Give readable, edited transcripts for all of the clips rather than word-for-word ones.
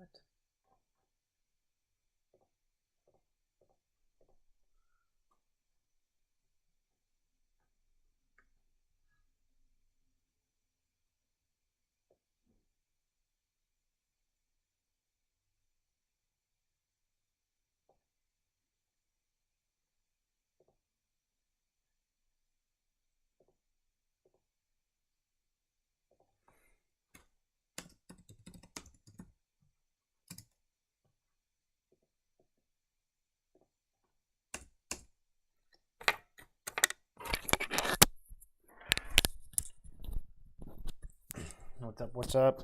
it. What's up? What's up?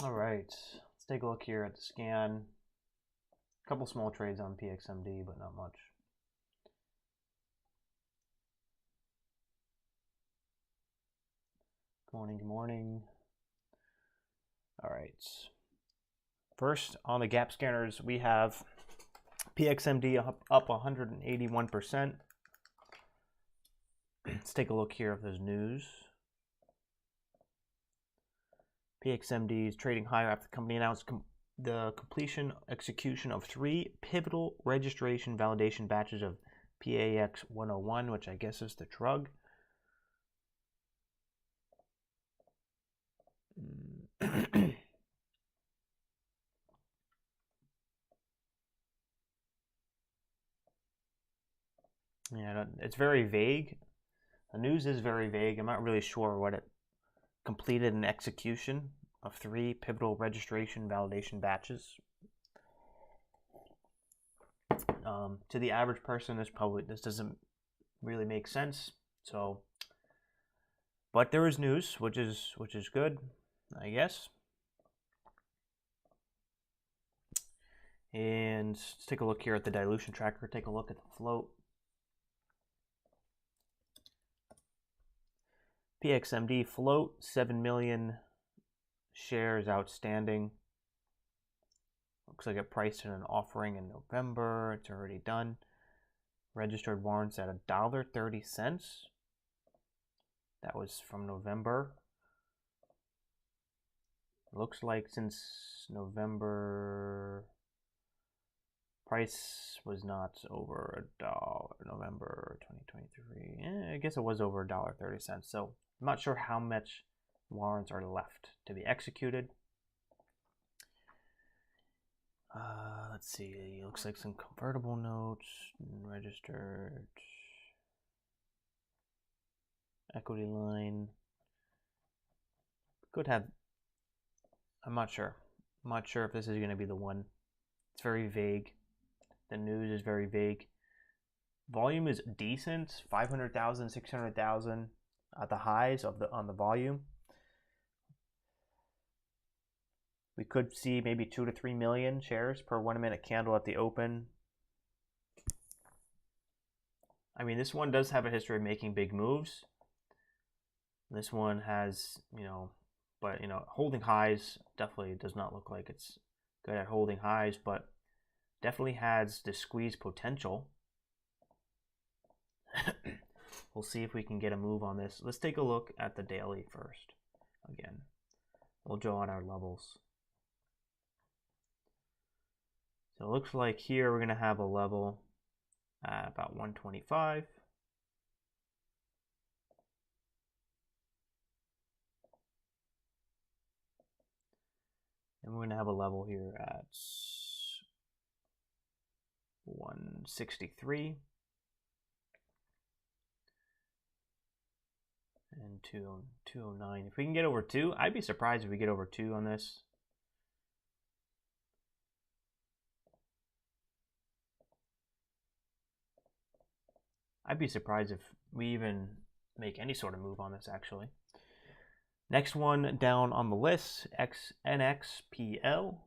All right, let's take a look here at the scan. A couple small trades on PXMD, but not much. Good morning, good morning. All right. First, on the gap scanners, we have PXMD up 181%. Let's take a look here if there's news. PXMD is trading higher after the company announced the completion execution of 3 pivotal registration validation batches of PAX 101, which I guess is the drug. Yeah, it's very vague. The news is very vague. I'm not really sure what it completed an execution of 3 pivotal registration validation batches. To the average person, this doesn't really make sense. So, but there is news, which is good, I guess. And let's take a look here at the dilution tracker. Take a look at the float. PXMD float, 7 million shares outstanding. Looks like it priced in an offering in November. It's already done. Registered warrants at $1.30. That was from November. Looks like since November, price was not over $1. November 2023. I guess it was over $1.30. So I'm not sure how much warrants are left to be executed. Let's see. It looks like some convertible notes, registered equity line. Could have. I'm not sure. I'm not sure if this is going to be the one. It's very vague. The news is very vague. Volume is decent. 500,000, 600,000 at the highs on the volume. We could see maybe 2 to 3 million shares per 1 minute candle at the open. I mean, this one does have a history of making big moves. This one has, but holding highs definitely does not look like it's good at holding highs, but definitely has the squeeze potential. We'll see if we can get a move on this. Let's take a look at the daily first. Again, we'll draw on our levels. So it looks like here we're going to have a level at about 125. And we're going to have a level here at 163. And and 209. If we can get over 2, I'd be surprised if we get over 2 on this. I'd be surprised if we even make any sort of move on this, actually. Next one down on the list, NXPL.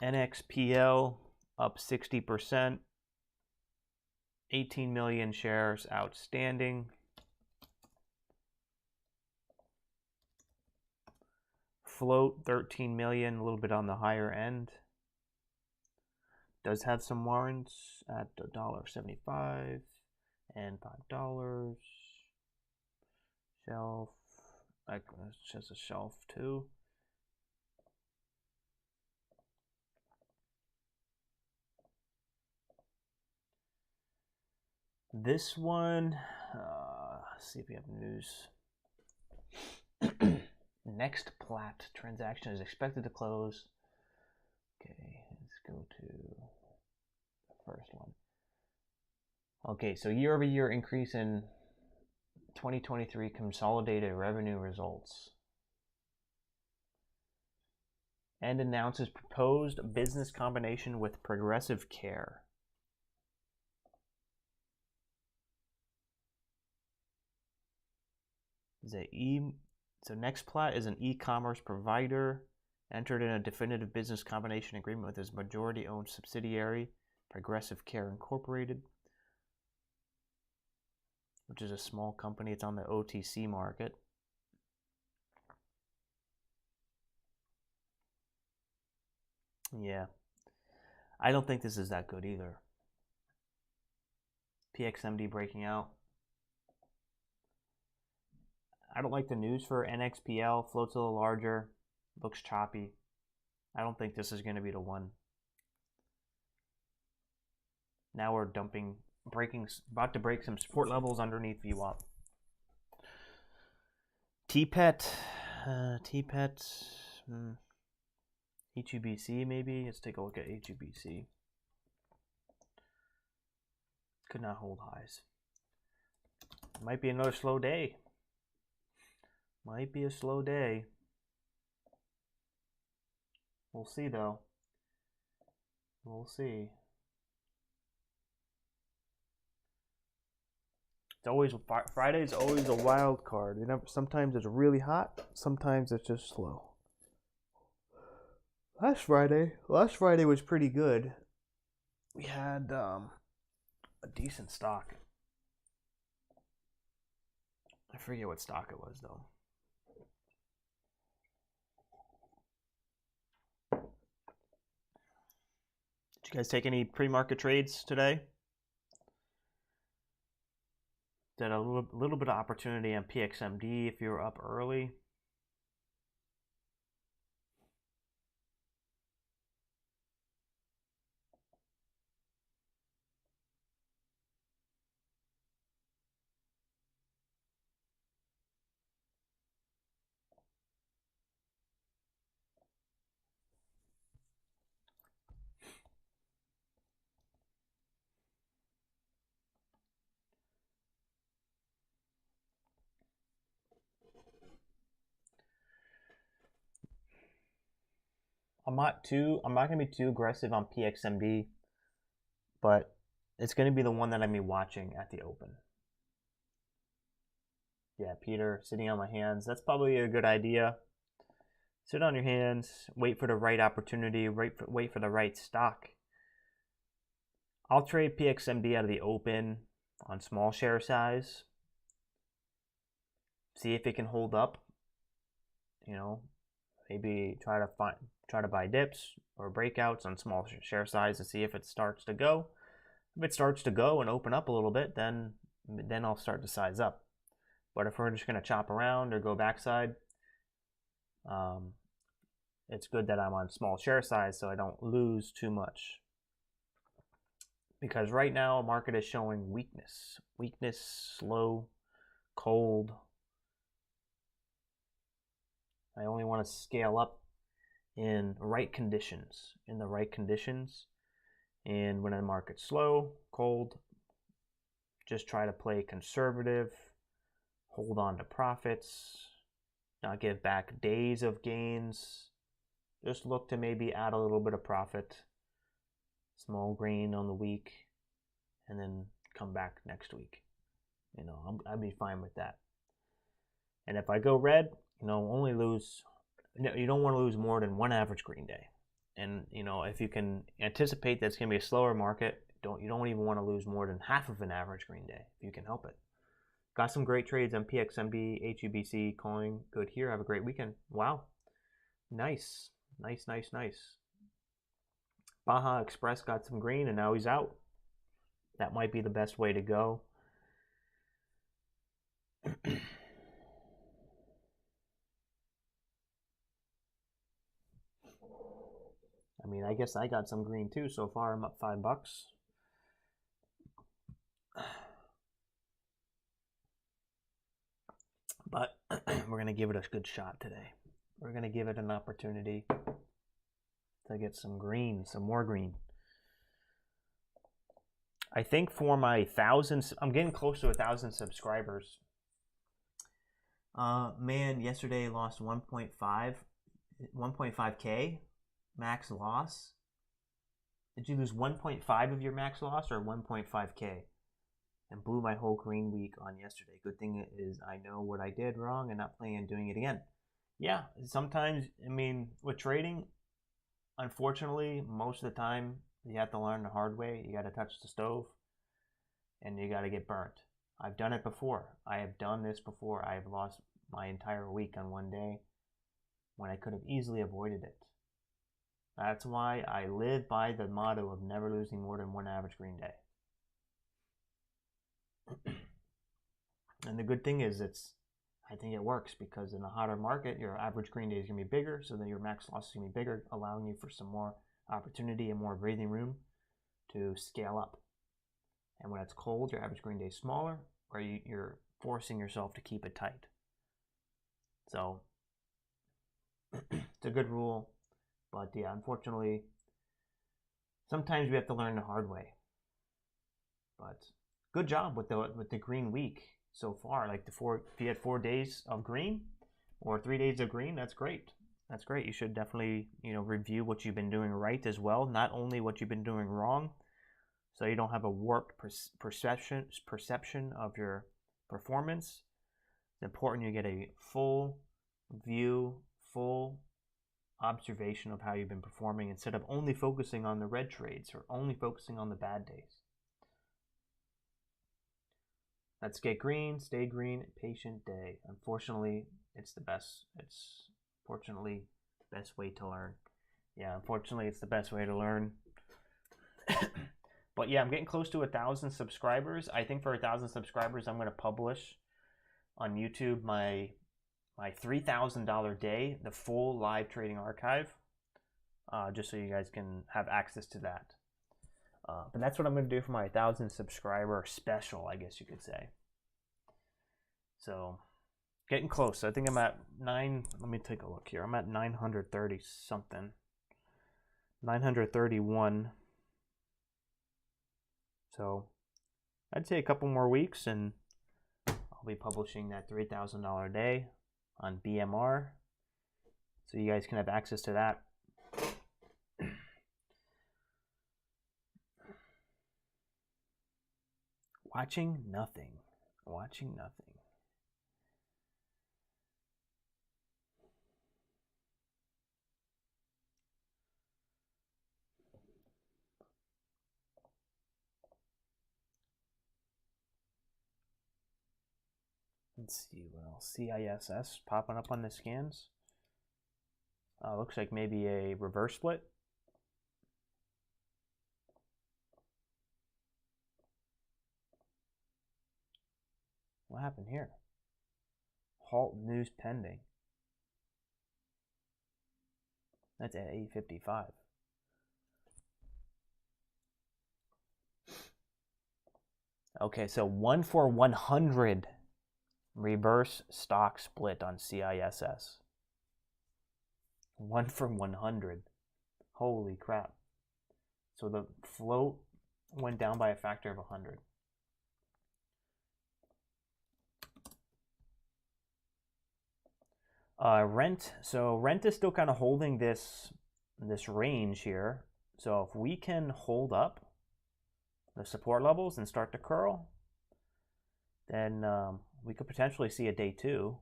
NXPL up 60%. 18 million shares outstanding. Float 13 million, a little bit on the higher end. Does have some warrants at $1.75 and $5. Shelf, like it's just a shelf too. This one, let's see if we have news. Next plat transaction is expected to close. Okay, let's go to the first one. Okay, so year-over-year increase in 2023 consolidated revenue results. And announces proposed business combination with Progressive Care. So NextPlat is an e-commerce provider, entered in a definitive business combination agreement with its majority-owned subsidiary, Progressive Care Incorporated, which is a small company. It's on the OTC market. Yeah, I don't think this is that good either. PXMD breaking out. I don't like the news for NXPL. Floats a little larger. Looks choppy. I don't think this is going to be the one. Now we're about to break some support levels underneath VWAP. TPET. HUBC maybe. Let's take a look at HUBC. Could not hold highs. Might be another slow day. Might be a slow day. We'll see though. We'll see. It's always Friday's always a wild card. You know, sometimes it's really hot, sometimes it's just slow. Last Friday was pretty good. We had a decent stock. I forget what stock it was though. Did you guys take any pre-market trades today? Did a little bit of opportunity on PXMD if you were up early. I'm not gonna be too aggressive on PXMD, but it's gonna be the one that I'm gonna be watching at the open. Yeah, Peter, sitting on my hands. That's probably a good idea. Sit on your hands, wait for the right opportunity, wait for the right stock. I'll trade PXMD out of the open on small share size. See if it can hold up. You know, maybe try to buy dips or breakouts on small share size to see if it starts to go. If it starts to go and open up a little bit, then I'll start to size up. But if we're just going to chop around or go backside, it's good that I'm on small share size so I don't lose too much. Because right now, market is showing weakness. Weakness, slow, cold. I only want to scale up in the right conditions. And when the market's slow, cold, just try to play conservative, hold on to profits, not give back days of gains. Just look to maybe add a little bit of profit, small gain on the week, and then come back next week. You know, I'd be fine with that. And if I go red, you know, only lose, you don't want to lose more than one average green day. And, you know, if you can anticipate that it's going to be a slower market, you don't even want to lose more than half of an average green day if you can help it. Got some great trades on PXMB, HUBC, calling good here. Have a great weekend. Wow. Nice. Nice. Baja Express got some green and now he's out. That might be the best way to go. I mean, I guess I got some green too. So far, I'm up $5. But we're going to give it a good shot today. We're going to give it an opportunity to get some green, some more green. I think for my 1,000, I'm getting close to 1,000 subscribers. Man, yesterday I lost 1.5K max loss. Did you lose 1.5 of your max loss or 1.5K? And blew my whole green week on yesterday. Good thing is I know what I did wrong and not planning on doing it again. Yeah, sometimes, I mean, with trading, unfortunately, most of the time, you have to learn the hard way. You got to touch the stove and you got to get burnt. I've done it before. I have done this before. I have lost my entire week on one day when I could have easily avoided it. That's why I live by the motto of never losing more than one average green day. And the good thing is I think it works because in a hotter market, your average green day is going to be bigger, so then your max loss is going to be bigger, allowing you for some more opportunity and more breathing room to scale up. And when it's cold, your average green day is smaller, or you're forcing yourself to keep it tight. So it's a good rule, but yeah, unfortunately, sometimes we have to learn the hard way. But good job with the green week so far. Like if you had 4 days of green or 3 days of green, that's great. That's great. You should definitely, you know, review what you've been doing right as well, not only what you've been doing wrong, so you don't have a warped perception of your performance. It's important you get a full view, full observation of how you've been performing instead of only focusing on the red trades or only focusing on the bad days. Let's get green, stay green, patient day. Unfortunately, it's the best. It's fortunately the best way to learn. Yeah, unfortunately, it's the best way to learn. But yeah, I'm getting close to 1,000 subscribers. I think for 1,000 subscribers, I'm going to publish on YouTube my $3,000 day, the full live trading archive, just so you guys can have access to that. But that's what I'm going to do for my 1,000 subscriber special, I guess you could say. So, getting close. I think I'm at let me take a look here. I'm at 930 something. 931. So, I'd say a couple more weeks and I'll be publishing that $3,000 a day on BMR. So you guys can have access to that. Watching nothing. Watching nothing. Let's see what else. CISS popping up on the scans. Looks like maybe a reverse split. What happened here? Halt news pending. That's at 8:55. Okay, so 1 for 100 reverse stock split on CISS. 1 for 100. Holy crap. So the float went down by a factor of 100. Rent. So rent is still kind of holding this range here. So if we can hold up the support levels and start to curl, then we could potentially see a day 2.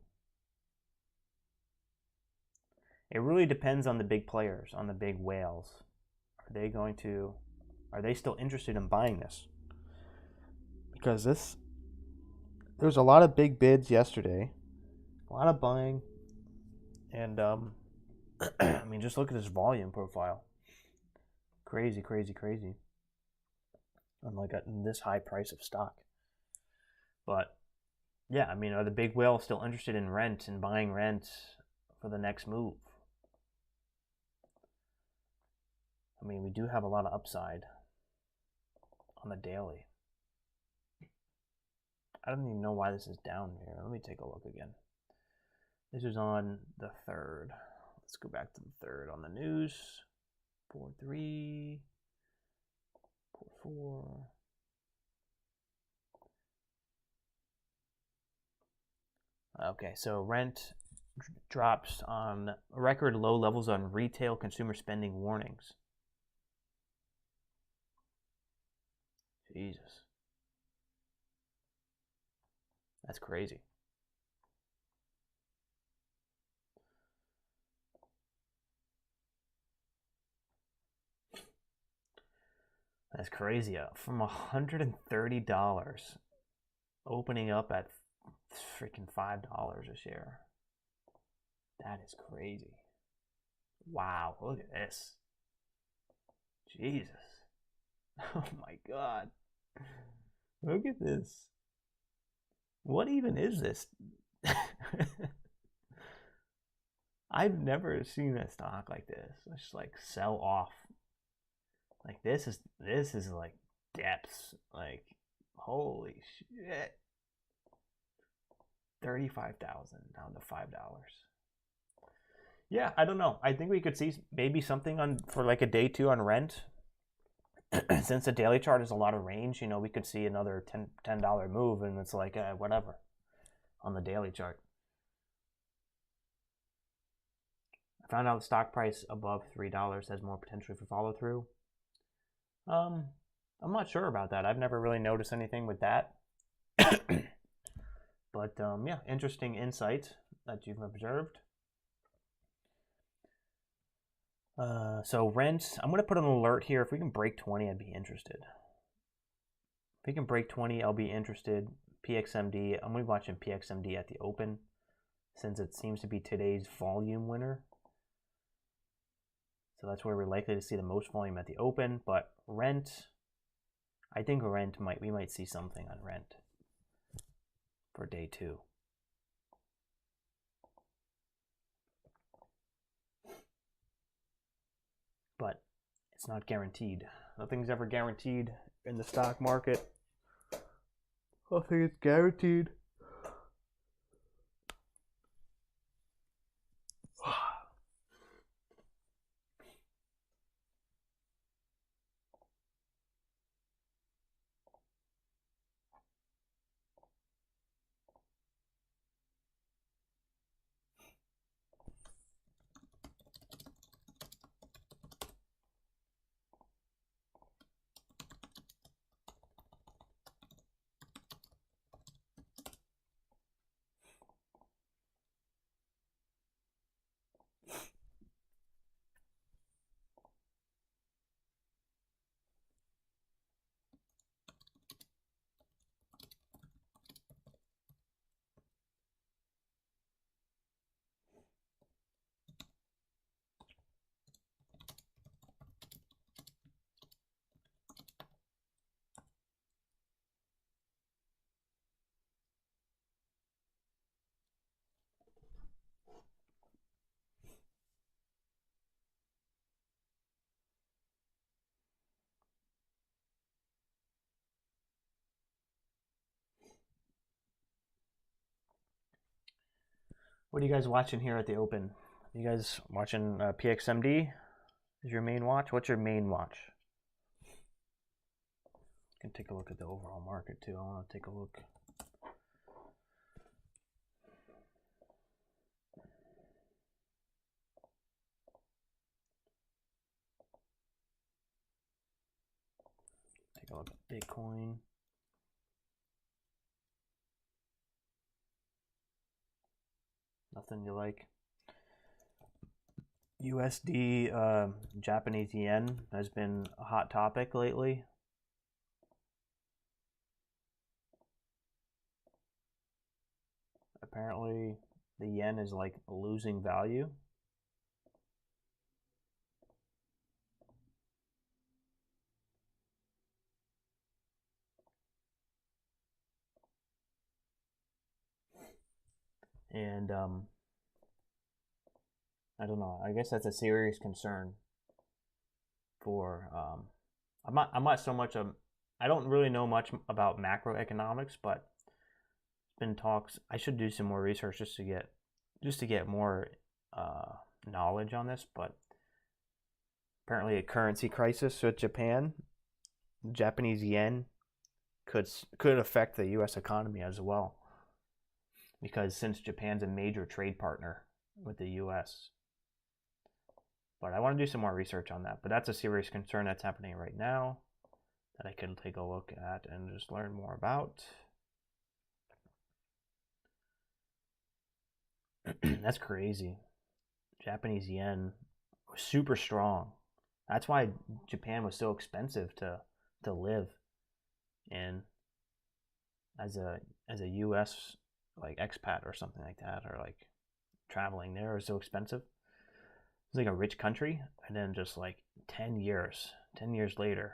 It really depends on the big players, on the big whales. Are they still interested in buying this? Because there's a lot of big bids yesterday, a lot of buying, and I mean, just look at this volume profile. Crazy, crazy, crazy. On like this high price of stock. But yeah, I mean, are the big whales still interested in rent and buying rent for the next move? I mean, we do have a lot of upside on the daily. I don't even know why this is down here. Let me take a look again. This is on the 3rd. Let's go back to the 3rd on the news. 4.3, 4.4. Okay, so rent drops on record low levels on retail consumer spending warnings. Jesus. That's crazy. That's crazy. From $130 opening up at freaking $5 a share. That is crazy. Wow, look at this. Jesus. Oh my God. Look at this. What even is this? I've never seen a stock like this. It's just like sell off. Like this is like depths. Like holy shit. 35,000 down to $5. Yeah, I don't know. I think we could see maybe something on for like a day 2 on rent. Since the daily chart is a lot of range, you know, we could see another $10 move, and it's like whatever on the daily chart. I found out the stock price above $3 has more potential for follow through. I'm not sure about that. I've never really noticed anything with that. But yeah, interesting insight that you've observed. So rent, I'm going to put an alert here. If we can break 20, I'd be interested. If we can break 20, I'll be interested. PXMD, I'm going to be watching PXMD at the open, since it seems to be today's volume winner. So that's where we're likely to see the most volume at the open. But rent, I think we might see something on rent for day 2. But it's not guaranteed. Nothing's ever guaranteed in the stock market. Nothing is guaranteed. What are you guys watching here at the open? You guys watching PXMD? Is your main watch? What's your main watch? You can take a look at the overall market too. I want to take a look. Take a look at Bitcoin. Nothing you like. USD, Japanese yen has been a hot topic lately. Apparently, the yen is like losing value. And I don't know. I guess that's a serious concern for. I'm not so much I don't really know much about macroeconomics, but it's been talks. I should do some more research just to get more knowledge on this. But apparently, a currency crisis with Japan, Japanese yen, could affect the U.S. economy as well. Because since Japan's a major trade partner with the U.S. But I want to do some more research on that. But that's a serious concern that's happening right now that I can take a look at and just learn more about. That's crazy. Japanese yen was super strong. That's why Japan was so expensive to live in as a U.S. like expat or something like that, or like traveling there is so expensive. It's like a rich country, and then just like 10 years later,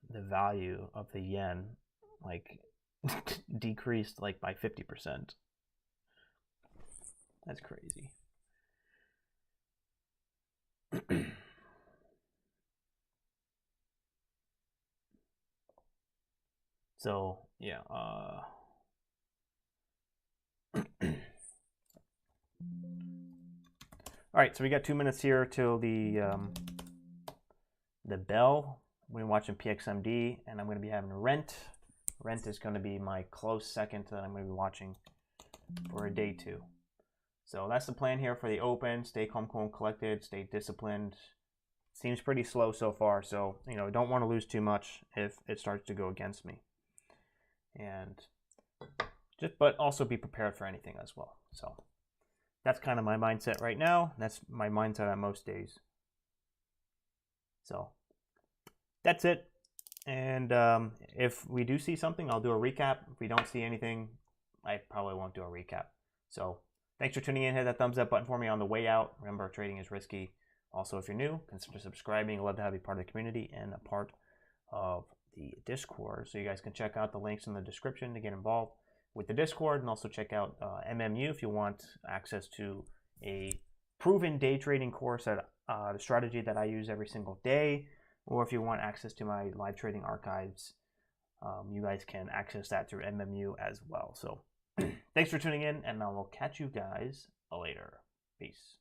the value of the yen like decreased like by 50%. That's crazy. So yeah, all right, so we got 2 minutes here till the bell. We're watching PXMD, and I'm going to be having Rent. Rent is going to be my close second that I'm going to be watching for a day 2. So that's the plan here for the open. Stay calm, cool, and collected. Stay disciplined. Seems pretty slow so far, so don't want to lose too much if it starts to go against me. And but also be prepared for anything as well. So that's kind of my mindset right now. That's my mindset on most days. So that's it. And if we do see something, I'll do a recap. If we don't see anything, I probably won't do a recap. So thanks for tuning in. Hit that thumbs up button for me on the way out. Remember, trading is risky. Also, if you're new, consider subscribing. I'd love to have you part of the community and a part of the Discord. So you guys can check out the links in the description to get involved with the Discord, and also check out MMU if you want access to a proven day trading course at the strategy that I use every single day, or if you want access to my live trading archives, you guys can access that through MMU as well. So thanks for tuning in, and I will catch you guys later. Peace.